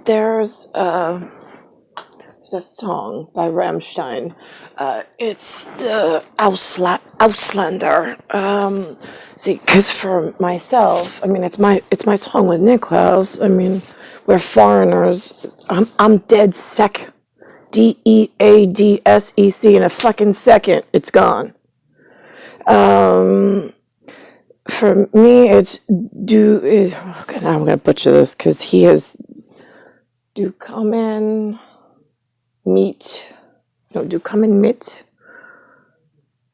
There's a song by Rammstein. It's the Auslander. See, because for myself, I mean, it's my song with Niklaus. I mean, we're foreigners. I'm dead sec. DEADSEC in a fucking second. It's gone. For me, it's okay, now I'm gonna butcher this because he has do come in meet. No, do come in mit.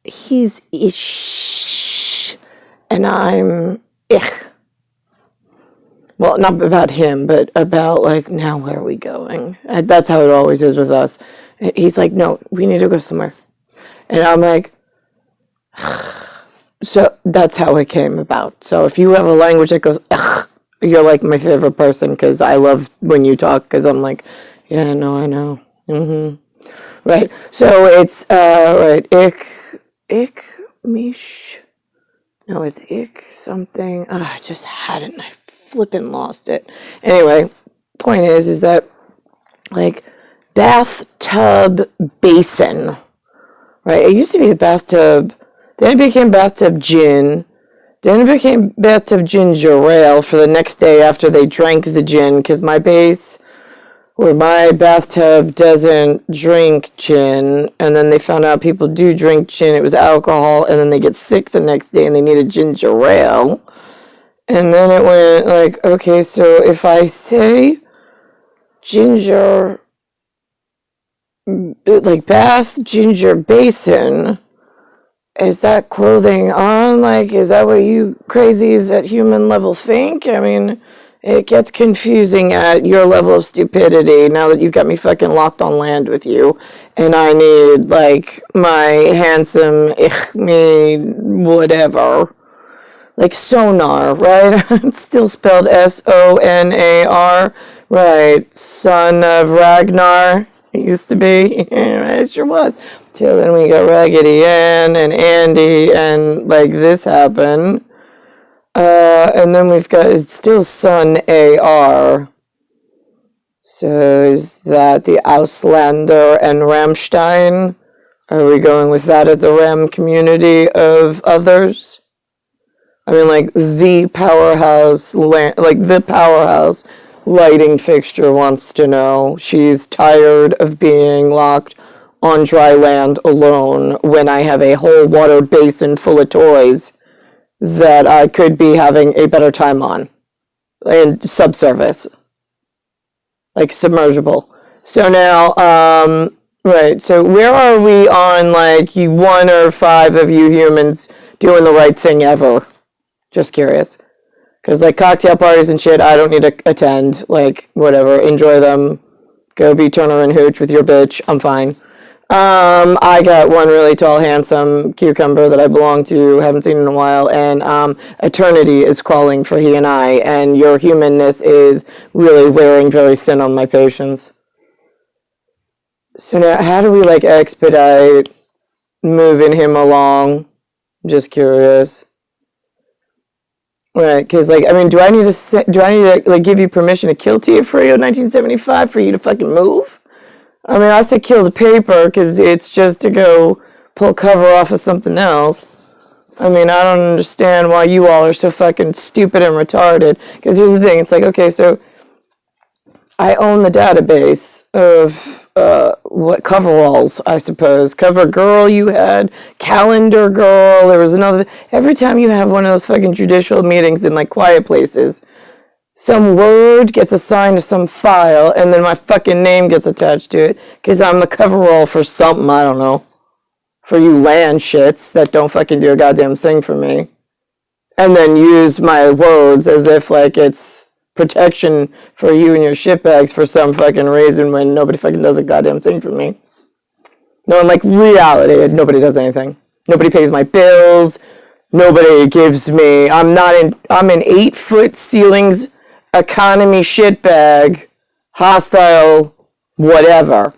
He's ish, and I'm ich. Well, not about him, but about like, now where are we going? And that's how it always is with us. He's like, no, we need to go somewhere. And I'm like, so that's how it came about. So if you have a language that goes, you're like my favorite person because I love when you talk because I'm like, yeah, no, I know. Right. So it's, right, ich, mish. No, it's ich something. I just had it and I flippin' lost it. Anyway, point is that like bathtub basin, right? It used to be the bathtub, then it became bathtub gin, then it became bathtub ginger ale for the next day after they drank the gin, because my bathtub doesn't drink gin, and then they found out people do drink gin, it was alcohol, and then they get sick the next day and they need a ginger ale. And then it went like, okay, so if I say ginger, like bath, ginger, basin, is that clothing on? Like, is that what you crazies at human level think? I mean, it gets confusing at your level of stupidity now that you've got me fucking locked on land with you. And I need, like, my handsome, me, whatever. Like Sonar, right? It's still spelled Sonar, right? Son of Ragnar, it used to be. Yeah, it sure was. Till then we got Raggedy Ann and Andy, and like this happened. And then we've got, it's still Son AR. So is that the Auslander and Rammstein? Are we going with that at the Ram community of others? I mean, like the powerhouse lighting fixture wants to know. She's tired of being locked on dry land alone when I have a whole water basin full of toys that I could be having a better time on. And subsurface. Like submersible. So now, right, so where are we on, like, you 1 or 5 of you humans doing the right thing ever? Just curious. Because, like, cocktail parties and shit, I don't need to attend. Like, whatever. Enjoy them. Go be Turner and Hooch with your bitch. I'm fine. I got one really tall, handsome cucumber that I belong to, haven't seen in a while, and eternity is calling for he and I, and your humanness is really wearing very thin on my patience. So now, how do we, like, expedite moving him along? Just curious. Right, because, like, I mean, do I need to, like, give you permission to kill Tia Frio 1975 for you to fucking move? I mean, I say kill the paper because it's just to go pull cover off of something else. I mean, I don't understand why you all are so fucking stupid and retarded. Because here's the thing, it's like, okay, so I own the database of what coveralls, I suppose. Cover girl you had, calendar girl, there was another. Every time you have one of those fucking judicial meetings in, like, quiet places, some word gets assigned to some file, and then my fucking name gets attached to it, because I'm the coverall for something, I don't know. For you land shits that don't fucking do a goddamn thing for me. And then use my words as if, like, it's protection for you and your shitbags for some fucking reason when nobody fucking does a goddamn thing for me. No, in, like, reality, nobody does anything. Nobody pays my bills. Nobody gives me, I'm in 8-foot ceilings, economy shitbag, hostile, whatever.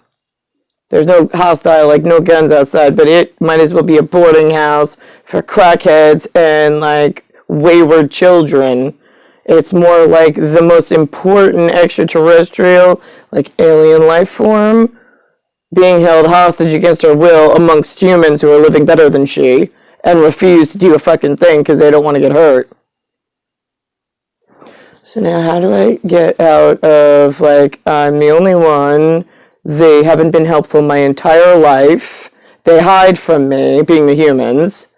There's no hostile, like, no guns outside, but it might as well be a boarding house for crackheads and, like, wayward children. It's more like the most important extraterrestrial, like alien life form being held hostage against her will amongst humans who are living better than she and refuse to do a fucking thing because they don't want to get hurt. So now how do I get out of, like, I'm the only one, they haven't been helpful my entire life, they hide from me, being the humans,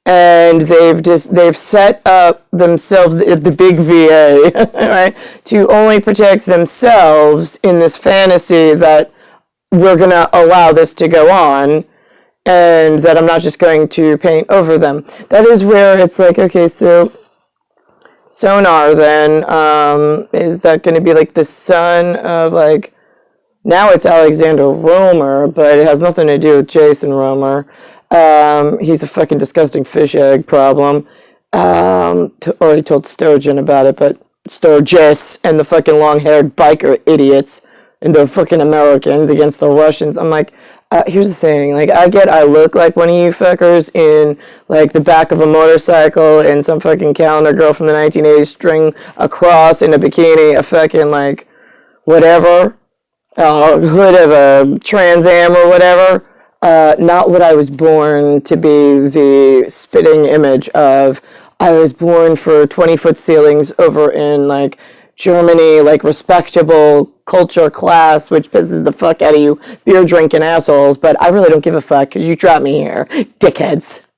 and they've set up themselves, the big VA, right, to only protect themselves in this fantasy that we're going to allow this to go on, and that I'm not just going to paint over them. That is where it's like, okay, so Sonar then, is that going to be like the son of, like, now it's Alexander Romer, but it has nothing to do with Jason Romer. He's a fucking disgusting fish egg problem. Already told Sturgeon about it, but Sturgis and the fucking long-haired biker idiots and the fucking Americans against the Russians. I'm like, here's the thing. Like, I look like one of you fuckers in, like, the back of a motorcycle and some fucking calendar girl from the 1980s string across in a bikini, a fucking, like, whatever, hood of a Trans Am or whatever. Not what I was born to be the spitting image of. I was born for 20-foot ceilings over in, like, Germany, like, respectable culture class, which pisses the fuck out of you beer drinking assholes, but I really don't give a fuck because you dropped me here, dickheads.